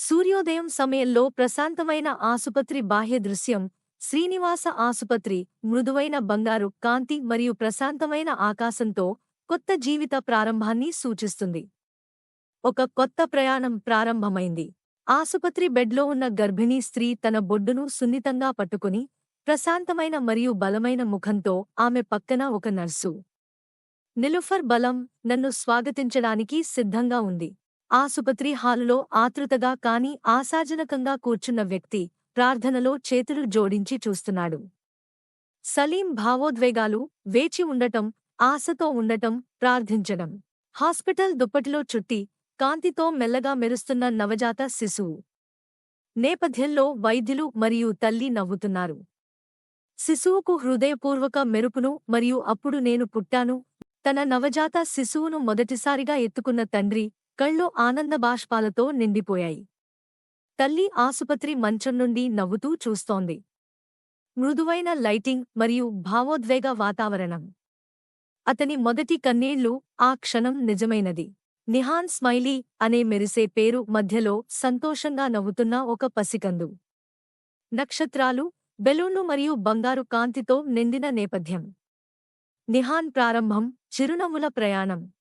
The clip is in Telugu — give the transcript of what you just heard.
సూర్యోదయం సమయంలో ప్రశాంతమైన ఆసుపత్రి బాహ్య దృశ్యం. శ్రీనివాస ఆసుపత్రి మృదువైన బంగారు కాంతి మరియు ప్రశాంతమైన ఆకాశంతో కొత్త జీవిత ప్రారంభాన్ని సూచిస్తుంది. ఒక కొత్త ప్రయాణం ప్రారంభమైంది. ఆసుపత్రి బెడ్లో ఉన్న గర్భిణీ స్త్రీ తన బొడ్డును సున్నితంగా పట్టుకుని, ప్రశాంతమైన మరియు బలమైన ముఖంతో ఆమె పక్కన ఒక నర్సు. నిలుఫర్ బలం నన్ను స్వాగతించడానికి సిద్ధంగా ఉంది. ఆసుపత్రి హాలులో ఆతృతగా కాని ఆశాజనకంగా కూర్చున్న వ్యక్తి ప్రార్థనలో చేతులు జోడించి చూస్తున్నాడు. సలీం భావోద్వేగాలు, వేచి ఉండటం, ఆశతో ఉండటం, ప్రార్థించడం. హాస్పిటల్ దుప్పటిలో చుట్టి, కాంతితో మెల్లగా మెరుస్తున్న నవజాత శిశువు. నేపథ్యంలో వైద్యులు మరియు తల్లి నవ్వుతున్నారు. శిశువుకు హృదయపూర్వక మెరుపును మరియు అప్పుడు నేను పుట్టాను. తన నవజాత శిశువును మొదటిసారిగా ఎత్తుకున్న తండ్రి కళ్ళు ఆనందబాష్పాలతో నిండిపోయాయి. తల్లి ఆసుపత్రి మంచం నుండి నవ్వుతూ చూస్తోంది. మృదువైన లైటింగ్ మరియు భావోద్వేగ వాతావరణం. అతని మొదటి కన్నీళ్లు ఆ క్షణం నిజమైనది. నిహాన్ స్మైలీ అనే మెరిసే పేరు మధ్యలో సంతోషంగా నవ్వుతున్న ఒక పసికందు. నక్షత్రాలు, బెలూన్లు మరియు బంగారు కాంతితో నిండిన నేపథ్యం. నిహాన్ ప్రారంభం, చిరునవ్వుల ప్రయాణం.